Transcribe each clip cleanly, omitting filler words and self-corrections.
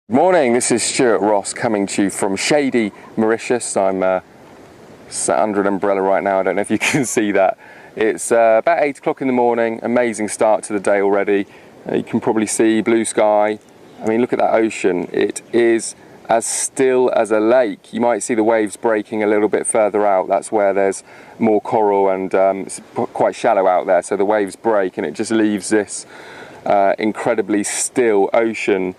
Morning, this is Stuart Ross coming to you from shady Mauritius. I'm sat under an umbrella right now. I don't know if you can see that. It's about 8 o'clock in the morning, amazing start to the day already. You can probably see blue sky. I mean, look at that ocean. It is as still as a lake. You might see the waves breaking a little bit further out. That's where there's more coral and it's quite shallow out there. So the waves break and it just leaves this incredibly still ocean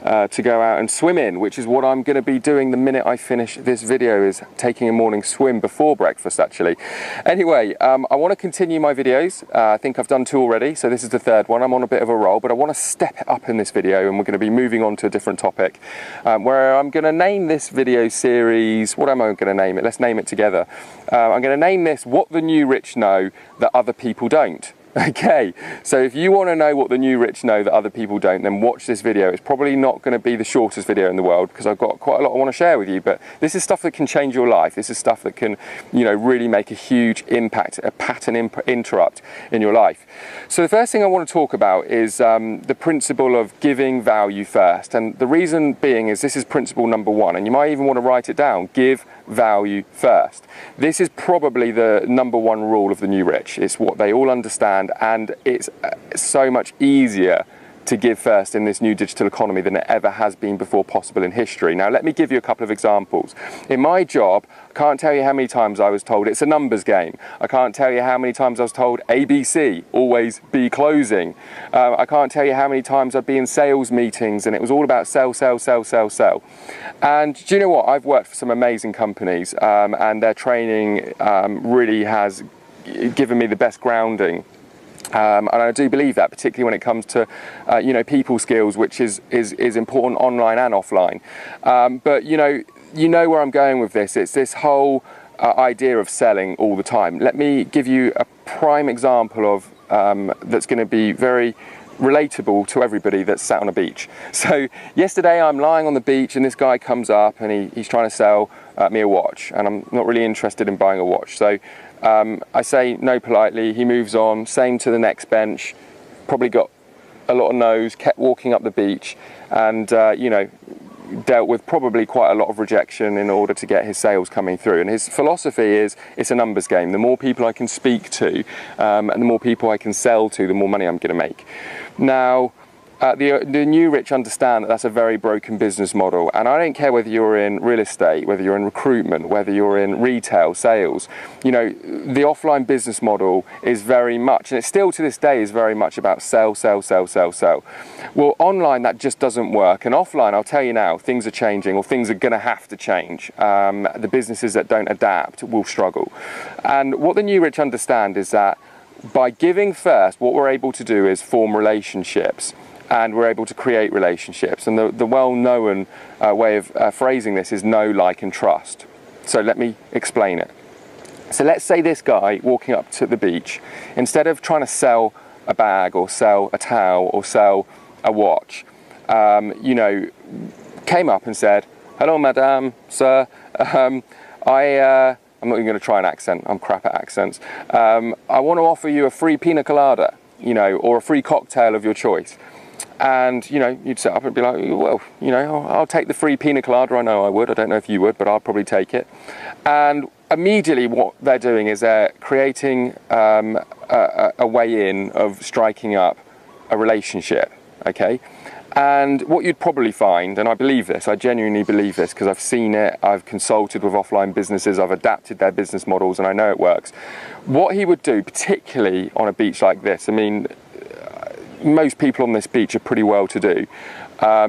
to go out and swim in, which is what I'm going to be doing the minute I finish this video, is taking a morning swim before breakfast actually. Anyway, I want to continue my videos. I think I've done 2 already, so this is the 3rd one. I'm on a bit of a roll, but I want to step it up in this video and we're going to be moving on to a different topic where I'm going to name this video series, what am I going to name it? Let's name it together. I'm going to name this What the New Rich Know That Other People Don't. Okay, so if you want to know what the new rich know that other people don't, then watch this video. It's probably not going to be the shortest video in the world because I've got quite a lot I want to share with you, but this is stuff that can change your life. This is stuff that can, you know, really make a huge impact, a pattern interrupt in your life. So the first thing I want to talk about is the principle of giving value first. And the reason being is this is principle number 1, and you might even want to write it down. Give value first. This is probably the number 1 rule of the new rich. It's what they all understand, and it's so much easier to give first in this new digital economy than it ever has been before possible in history. Now let me give you a couple of examples. In my job, I can't tell you how many times I was told it's a numbers game. I can't tell you how many times I was told ABC, always be closing. I can't tell you how many times I'd be in sales meetings and it was all about sell, sell, sell, sell, sell. And do you know what? I've worked for some amazing companies and their training really has given me the best grounding. And I do believe that, particularly when it comes to, you know, people skills, which is important online and offline. But you know where I'm going with this. It's this whole idea of selling all the time. Let me give you a prime example of that's going to be very relatable to everybody that's sat on a beach. So yesterday I'm lying on the beach and this guy comes up and he's trying to sell me a watch, and I'm not really interested in buying a watch. So I say no politely, he moves on, same to the next bench, probably got a lot of no's, kept walking up the beach, and you know, dealt with probably quite a lot of rejection in order to get his sales coming through. And his philosophy is it's a numbers game. The more people I can speak to and the more people I can sell to, the more money I'm going to make. Now the new rich understand that that's a very broken business model, and I don't care whether you're in real estate, whether you're in recruitment, whether you're in retail sales. You know, the offline business model is very much, and it still to this day is very much about sell, sell, sell, sell, sell. Well, online that just doesn't work, and offline, I'll tell you now, things are changing, or things are going to have to change. The businesses that don't adapt will struggle. And what the new rich understand is that by giving first, what we're able to do is form relationships. And we're able to create relationships. And the well-known way of phrasing this is know, like, and trust. So let me explain it. So let's say this guy walking up to the beach, instead of trying to sell a bag or sell a towel or sell a watch, you know, came up and said, "Hello, madame, sir. I'm not even going to try an accent. I'm crap at accents. I want to offer you a free pina colada, you know, or a free cocktail of your choice." And, you know, you'd sit up and be like, well, you know, I'll take the free pina colada. I know I would. I don't know if you would, but I'll probably take it. And immediately what they're doing is they're creating a way in of striking up a relationship, okay? And what you'd probably find, and I believe this, I genuinely believe this because I've seen it, I've consulted with offline businesses, I've adapted their business models, and I know it works. What he would do, particularly on a beach like this, I mean, most people on this beach are pretty well to do,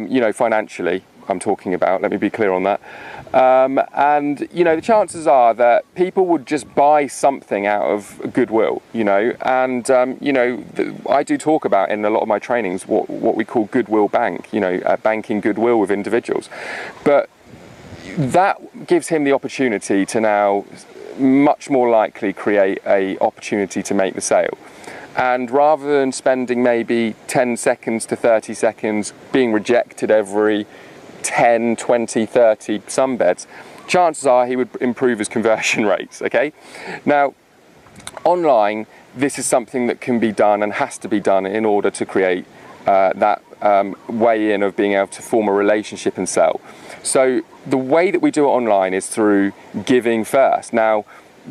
you know, financially I'm talking about, let me be clear on that. And, you know, the chances are that people would just buy something out of goodwill, you know, and, you know, I do talk about in a lot of my trainings what we call goodwill bank, you know, banking goodwill with individuals. But that gives him the opportunity to now much more likely create an opportunity to make the sale. And rather than spending maybe 10 seconds to 30 seconds being rejected every 10, 20, 30 sunbeds, chances are he would improve his conversion rates, okay? Now, online, this is something that can be done and has to be done in order to create way in of being able to form a relationship and sell. So the way that we do it online is through giving first. Now,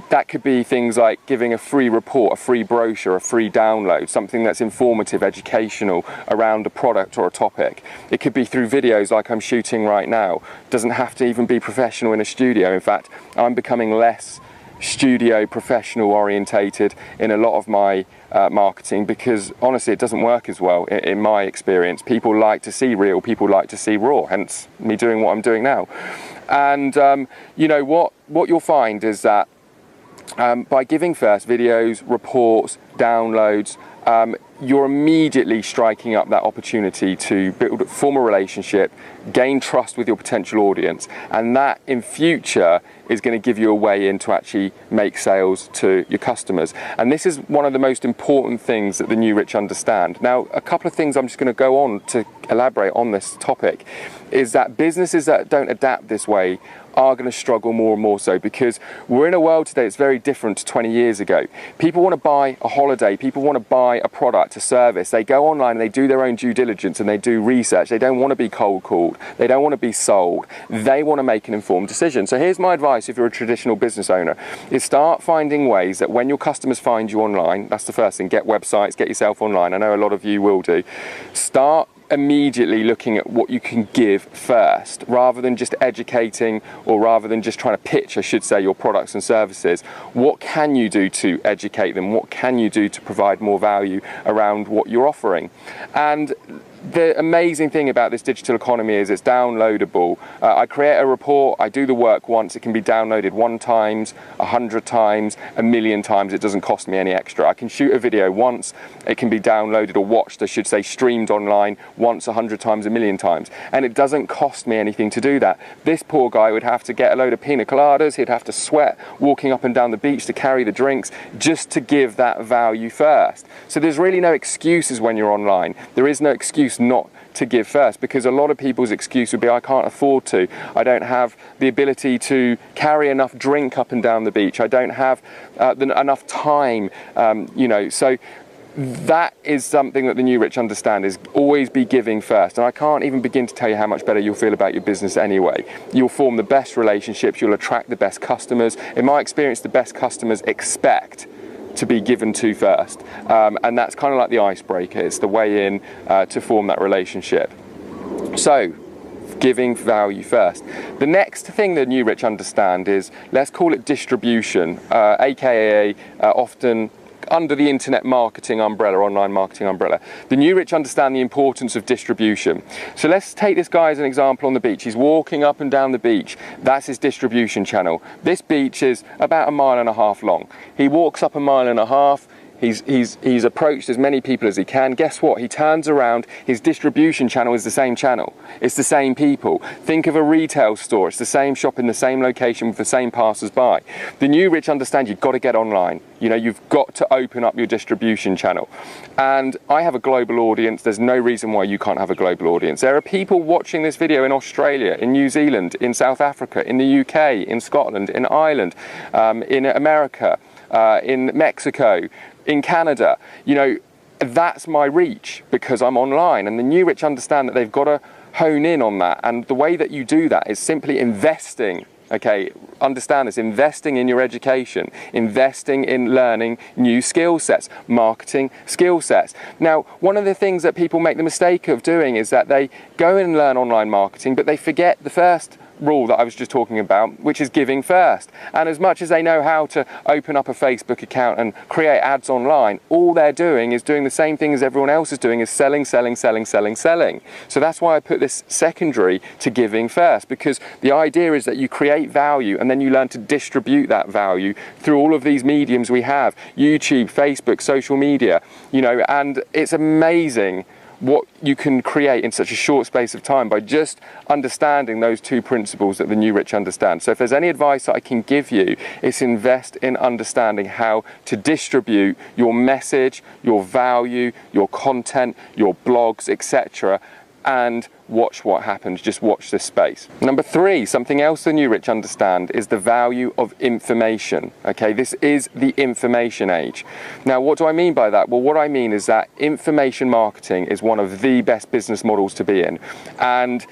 that could be things like giving a free report, a free brochure, a free download, something that's informative, educational around a product or a topic. It could be through videos like I'm shooting right now. Doesn't have to even be professional in a studio. In fact, I'm becoming less studio professional orientated in a lot of my marketing, because honestly it doesn't work as well in my experience. People like to see real, people like to see raw, hence me doing what I'm doing now. And you know what you'll find is that by giving first videos, reports, downloads, you're immediately striking up that opportunity to form a relationship, gain trust with your potential audience, and that in future is going to give you a way in to actually make sales to your customers. And this is one of the most important things that the New Rich understand. Now, a couple of things I'm just going to go on to elaborate on this topic is that businesses that don't adapt this way are going to struggle more and more so, because we're in a world today that's very different to 20 years ago. People want to buy a holiday, people want to buy a product, a service. They go online and they do their own due diligence and they do research. They don't want to be cold called. They don't want to be sold. They want to make an informed decision. So here's my advice if you're a traditional business owner, is start finding ways that when your customers find you online, that's the first thing, get websites, get yourself online. I know a lot of you will do. Start immediately looking at what you can give first, rather than just educating, or rather than just trying to pitch, I should say, your products and services. What can you do to educate them? What can you do to provide more value around what you're offering? And the amazing thing about this digital economy is it's downloadable. I create a report, I do the work once, it can be downloaded 1 time, 100 times, 1,000,000 times. It doesn't cost me any extra. I can shoot a video once, it can be downloaded or watched, I should say, streamed online once, 100 times, 1,000,000 times. And it doesn't cost me anything to do that. This poor guy would have to get a load of pina coladas, he'd have to sweat walking up and down the beach to carry the drinks just to give that value first. So there's really no excuses when you're online. There is no excuse not to give first, because a lot of people's excuse would be, I can't afford to, I don't have the ability to carry enough drink up and down the beach, I don't have enough time, you know. So that is something that the New Rich understand, is always be giving first. And I can't even begin to tell you how much better you'll feel about your business anyway. You'll form the best relationships, you'll attract the best customers. In my experience, the best customers expect to be given to first, and that's kind of like the icebreaker. It's the way in to form that relationship. So giving value first. The next thing the New Rich understand is, let's call it distribution, aka often under the internet marketing umbrella, online marketing umbrella. The New Rich understand the importance of distribution. So let's take this guy as an example on the beach. He's walking up and down the beach. That's his distribution channel. This beach is about 1.5 miles long. He walks up 1.5 miles. He's approached as many people as he can. Guess what? He turns around, his distribution channel is the same channel. It's the same people. Think of a retail store. It's the same shop in the same location with the same passers-by. The New Rich understand you've got to get online. You know, you've got to open up your distribution channel. And I have a global audience. There's no reason why you can't have a global audience. There are people watching this video in Australia, in New Zealand, in South Africa, in the UK, in Scotland, in Ireland, in America, in Mexico, in Canada. You know, that's my reach because I'm online. And the New Rich understand that they've got to hone in on that. And the way that you do that is simply investing. Okay, understand this, investing in your education, investing in learning new skill sets, marketing skill sets. Now, one of the things that people make the mistake of doing is that they go and learn online marketing, but they forget the first rule that I was just talking about, which is giving first. And as much as they know how to open up a Facebook account and create ads online, all they're doing is doing the same thing as everyone else is doing, is selling, selling, selling, selling, selling. So that's why I put this secondary to giving first, because the idea is that you create value and then you learn to distribute that value through all of these mediums we have, YouTube, Facebook, social media, you know, and it's amazing what you can create in such a short space of time by just understanding those two principles that the New Rich understand. So if there's any advice that I can give you, it's invest in understanding how to distribute your message, your value, your content, your blogs, etc., and watch what happens. Just watch this space. Number 3, something else the new rich understand is the value of information. Okay, this is the information age. Now, what do I mean by that? Well, what I mean is that information marketing is one of the best business models to be in. And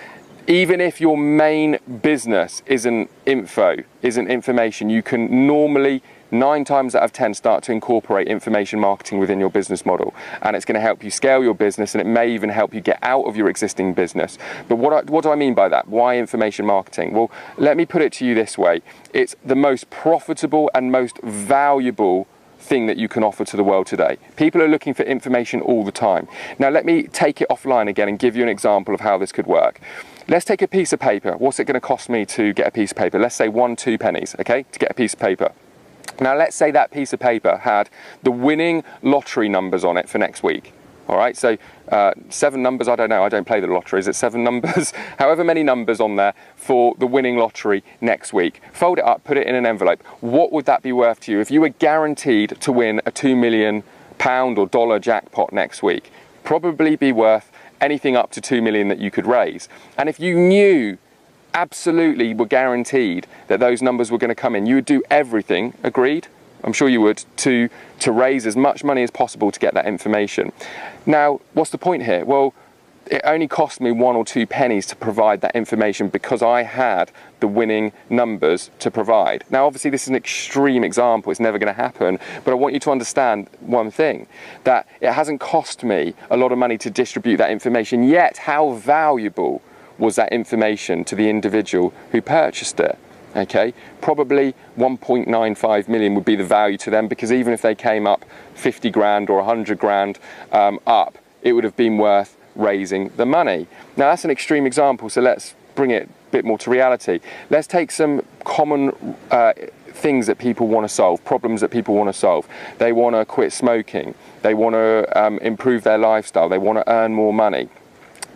even if your main business isn't information, you can normally 9 times out of 10 start to incorporate information marketing within your business model, and it's going to help you scale your business, and it may even help you get out of your existing business. But what do I mean by that? Why information marketing? Well, let me put it to you this way. It's the most profitable and most valuable thing that you can offer to the world today. People are looking for information all the time. Now, let me take it offline again and give you an example of how this could work. Let's take a piece of paper. What's it going to cost me to get a piece of paper? Let's say 1-2 pennies, okay, to get a piece of paper. Now, let's say that piece of paper had the winning lottery numbers on it for next week. All right, so 7 numbers, I don't know, I don't play the lottery. Is it 7 numbers? However many numbers on there for the winning lottery next week. Fold it up, put it in an envelope. What would that be worth to you if you were guaranteed to win a £2 million or dollar jackpot next week? Probably be worth anything up to 2 million that you could raise. And if you knew absolutely were guaranteed that those numbers were going to come in, you would do everything, agreed? I'm sure you would, to raise as much money as possible to get that information. Now, what's the point here? Well, it only cost me 1 or 2 pennies to provide that information because I had the winning numbers to provide. Now, obviously, this is an extreme example. It's never going to happen. But I want you to understand one thing, that it hasn't cost me a lot of money to distribute that information, yet how valuable was that information to the individual who purchased it. Okay, probably 1.95 million would be the value to them, because even if they came up 50 grand or 100 grand up, it would have been worth raising the money. Now, that's an extreme example, so let's bring it a bit more to reality. Let's take some common things that people want to solve, problems that people want to solve. They want to quit smoking, they want to improve their lifestyle, they want to earn more money.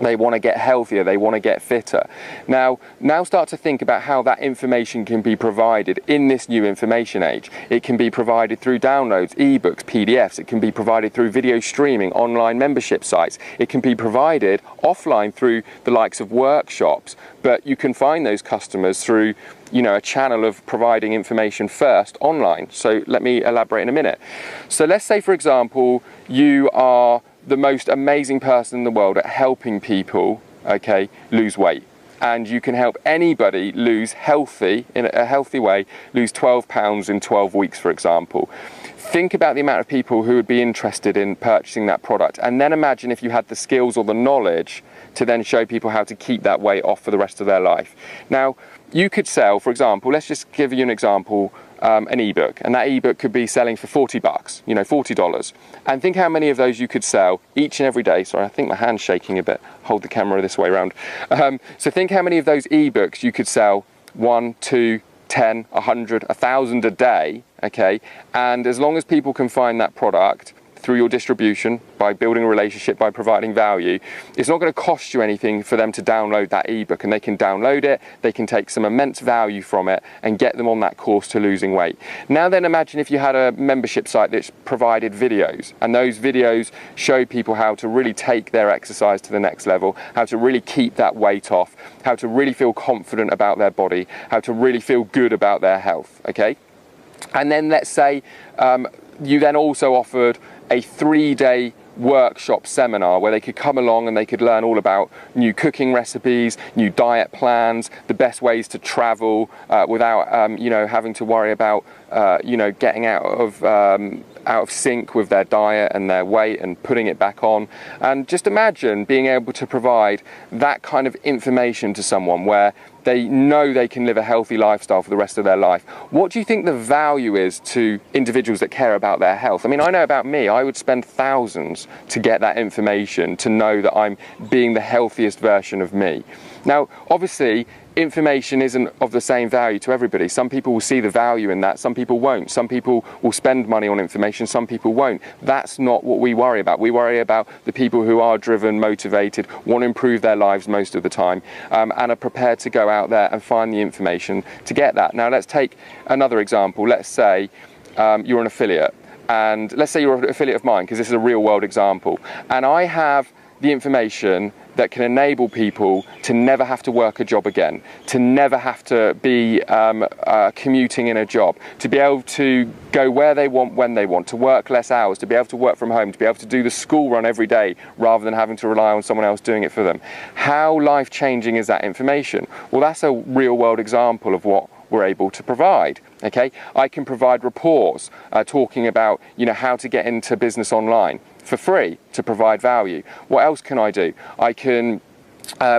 They want to get healthier, they want to get fitter. Now start to think about how that information can be provided in this new information age. It can be provided through downloads, ebooks, PDFs. It can be provided through video streaming, online membership sites. It can be provided offline through the likes of workshops, but you can find those customers through a channel of providing information first online. So let me elaborate in a minute. So let's say, for example, you are the most amazing person in the world at helping people, okay, lose weight. And you can help anybody lose in a healthy way, lose 12 pounds in 12 weeks, for example. Think about the amount of people who would be interested in purchasing that product. And then imagine if you had the skills or the knowledge to then show people how to keep that weight off for the rest of their life. Now, you could sell, for example, let's just give you an example, an ebook, and that ebook could be selling for $40, $40. And think how many of those you could sell each and every day. Sorry, I think my hand's shaking a bit. Hold the camera this way around. So think how many of those ebooks you could sell 1, 2, 10, 100, 1,000 a day, okay? And as long as people can find that product through your distribution, by building a relationship, by providing value, it's not going to cost you anything for them to download that ebook, and they can download it, they can take some immense value from it and get them on that course to losing weight. Now then, imagine if you had a membership site that provided videos, and those videos show people how to really take their exercise to the next level, how to really keep that weight off, how to really feel confident about their body, how to really feel good about their health, okay? And then let's say you then also offered a 3-day workshop seminar where they could come along and they could learn all about new cooking recipes, new diet plans, the best ways to travel without having to worry about getting out of sync with their diet and their weight and putting it back on. And just imagine being able to provide that kind of information to someone where they know they can live a healthy lifestyle for the rest of their life. What do you think the value is to individuals that care about their health? I mean, I know about me, I would spend thousands to get that information, to know that I'm being the healthiest version of me. Now, obviously, information isn't of the same value to everybody. Some people will see the value in that, some people won't. Some people will spend money on information, some people won't. That's not what we worry about. We worry about the people who are driven, motivated, want to improve their lives most of the time, and are prepared to go out there and find the information to get that. Now, let's take another example. Let's say you're an affiliate, and let's say you're an affiliate of mine, because this is a real world example, and I have the information that can enable people to never have to work a job again, to never have to be commuting in a job, to be able to go where they want, when they want, to work less hours, to be able to work from home, to be able to do the school run every day rather than having to rely on someone else doing it for them. How life-changing is that information? Well, that's a real-world example of what we're able to provide. Okay, I can provide reports talking about, you know, how to get into business online for free to provide value. What else can I do? I can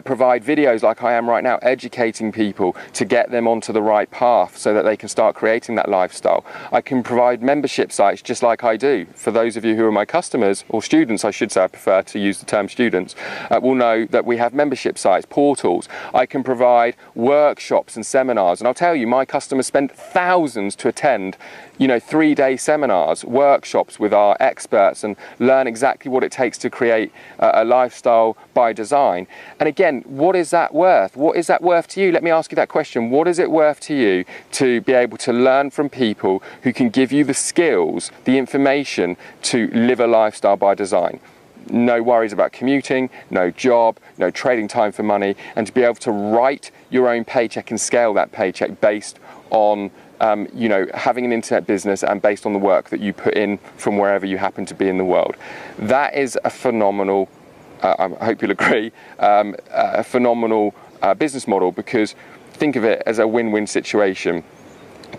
provide videos like I am right now, educating people to get them onto the right path so that they can start creating that lifestyle. I can provide membership sites just like I do. For those of you who are my customers, or students I should say, I prefer to use the term students, will know that we have membership sites, portals. I can provide workshops and seminars, and I'll tell you, my customers spend thousands to attend, you know, 3-day seminars, workshops with our experts, and learn exactly what it takes to create a lifestyle by design. And again, what is that worth? What is that worth to you? Let me ask you that question. What is it worth to you to be able to learn from people who can give you the skills, the information to live a lifestyle by design? No worries about commuting, no job, no trading time for money, and to be able to write your own paycheck and scale that paycheck based on you know, having an internet business and based on the work that you put in from wherever you happen to be in the world. That is a phenomenal, I hope you'll agree, a phenomenal business model, because think of it as a win-win situation.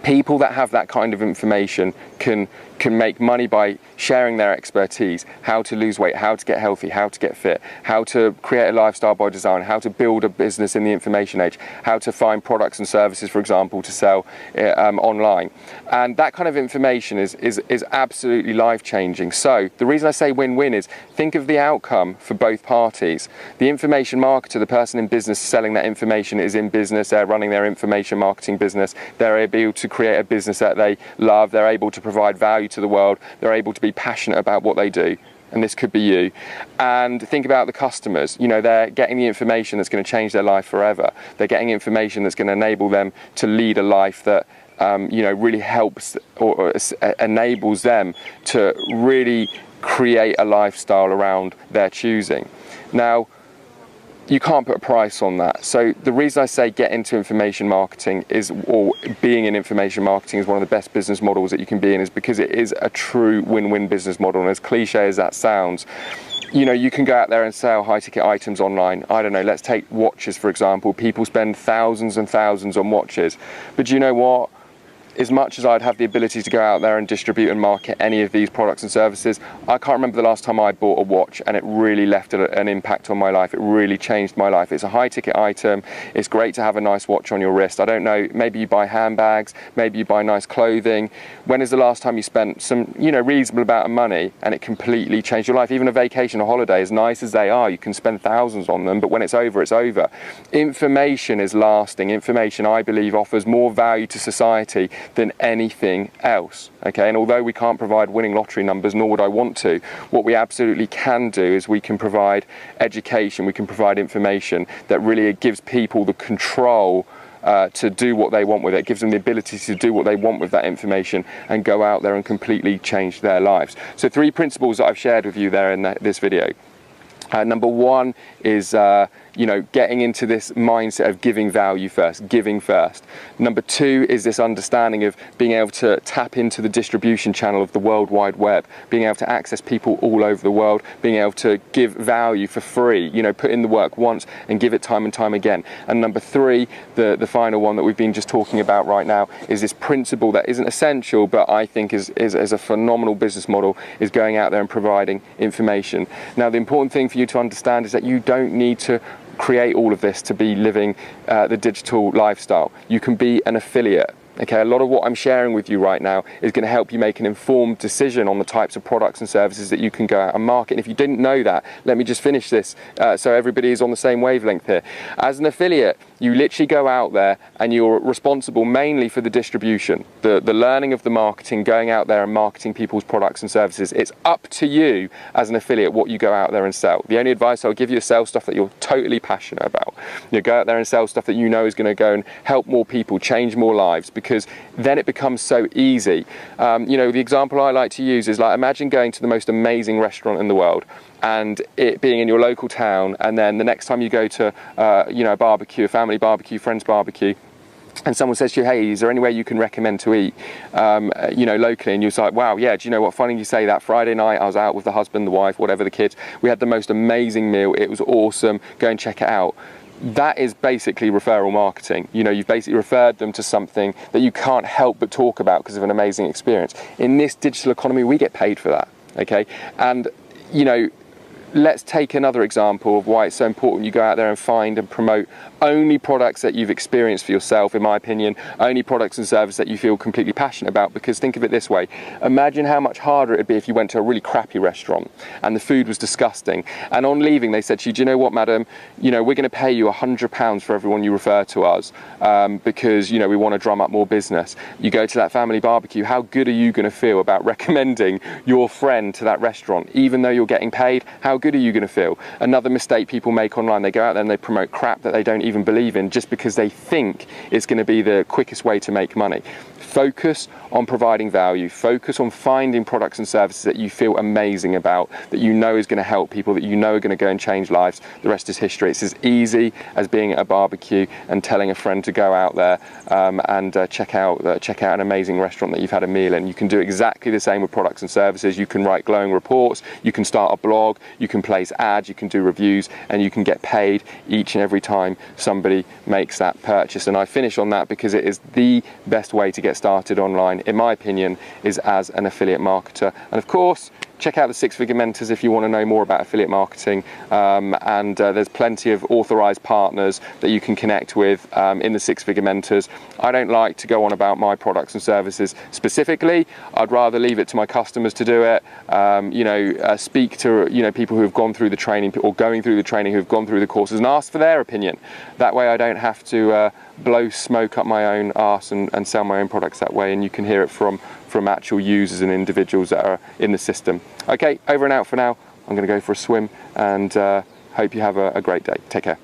People that have that kind of information can make money by sharing their expertise, how to lose weight, how to get healthy, how to get fit, how to create a lifestyle by design, how to build a business in the information age, how to find products and services, for example, to sell online. And that kind of information is absolutely life-changing. So the reason I say win-win is, think of the outcome for both parties. The information marketer, the person in business selling that information, is in business, they're running their information marketing business, they're able to create a business that they love, they're able to provide value to the world, they're able to be passionate about what they do, and this could be you. And think about the customers. You know, they're getting the information that's going to change their life forever. They're getting information that's going to enable them to lead a life that you know, really helps or enables them to really create a lifestyle around their choosing. Now, you can't put a price on that. So the reason I say get into information marketing is, or being in information marketing is one of the best business models that you can be in, is because it is a true win-win business model. And as cliche as that sounds, you know, you can go out there and sell high-ticket items online. I don't know, let's take watches, for example. People spend thousands and thousands on watches. But do you know what? As much as I'd have the ability to go out there and distribute and market any of these products and services, I can't remember the last time I bought a watch and it really left an impact on my life. It really changed my life. It's a high ticket item. It's great to have a nice watch on your wrist. I don't know, maybe you buy handbags, maybe you buy nice clothing. When is the last time you spent some, you know, reasonable amount of money and it completely changed your life? Even a vacation, a holiday, as nice as they are, you can spend thousands on them, but when it's over, it's over. Information is lasting. Information, I believe, offers more value to society than anything else. Okay, and although we can't provide winning lottery numbers, nor would I want to, what we absolutely can do is we can provide education, we can provide information that really gives people the control to do what they want with it. It gives them the ability to do what they want with that information and go out there and completely change their lives. So 3 principles that I've shared with you there in this video. Number 1 is you know, getting into this mindset of giving value first, giving first. Number 2 is this understanding of being able to tap into the distribution channel of the World Wide Web, being able to access people all over the world, being able to give value for free, you know, put in the work once and give it time and time again. And number 3, the final one that we've been just talking about right now, is this principle that isn't essential, but I think is a phenomenal business model, is going out there and providing information. Now, the important thing for you to understand is that you don't need to create all of this to be living the digital lifestyle. You can be an affiliate. Okay, a lot of what I'm sharing with you right now is going to help you make an informed decision on the types of products and services that you can go out and market. And if you didn't know that, let me just finish this so everybody is on the same wavelength here. As an affiliate, you literally go out there and you're responsible mainly for the distribution, the learning of the marketing, going out there and marketing people's products and services. It's up to you as an affiliate what you go out there and sell. The only advice I'll give you is sell stuff that you're totally passionate about. You go out there and sell stuff that you know is going to go and help more people, change more lives, because then it becomes so easy. You know, the example I like to use is like, imagine going to the most amazing restaurant in the world and it being in your local town, and then the next time you go to you know, a barbecue, a family barbecue, friend's barbecue, and someone says to you, hey, is there anywhere you can recommend to eat, you know, locally? And you're like, wow, yeah, do you know what, funny you say that. Friday night I was out with the husband, the wife, whatever, the kids, we had the most amazing meal, it was awesome, go and check it out. That is basically referral marketing. You know, you've basically referred them to something that you can't help but talk about because of an amazing experience. In this digital economy, we get paid for that, okay? And, you know, let's take another example of why it's so important you go out there and find and promote only products that you've experienced for yourself, in my opinion, only products and services that you feel completely passionate about. Because think of it this way, imagine how much harder it'd be if you went to a really crappy restaurant and the food was disgusting, and on leaving they said to you, do you know what, madam, you know, we're going to pay you £100 for everyone you refer to us, because, you know, we want to drum up more business. You go to that family barbecue, how good are you going to feel about recommending your friend to that restaurant, even though you're getting paid? How good are you going to feel? Another mistake people make online, they go out there and they promote crap that they don't even believe in just because they think it's going to be the quickest way to make money. Focus on providing value, focus on finding products and services that you feel amazing about, that you know is going to help people, that you know are going to go and change lives. The rest is history. It's as easy as being at a barbecue and telling a friend to go out there and check out an amazing restaurant that you've had a meal in. You can do exactly the same with products and services. You can write glowing reports, you can start a blog, you can place ads, you can do reviews, and you can get paid each and every time somebody makes that purchase. And I finish on that because it is the best way to get started online, in my opinion, is as an affiliate marketer. And of course, check out the Six Figure Mentors if you want to know more about affiliate marketing, and there's plenty of authorized partners that you can connect with in the Six Figure Mentors. I don't like to go on about my products and services specifically. I'd rather leave it to my customers to do it. You know, speak to, you know, people who have gone through the training or going through the training, who have gone through the courses, and ask for their opinion. That way I don't have to blow smoke up my own arse and sell my own products that way, and you can hear it from actual users and individuals that are in the system. Okay, over and out for now. I'm going to go for a swim, and hope you have a great day. Take care.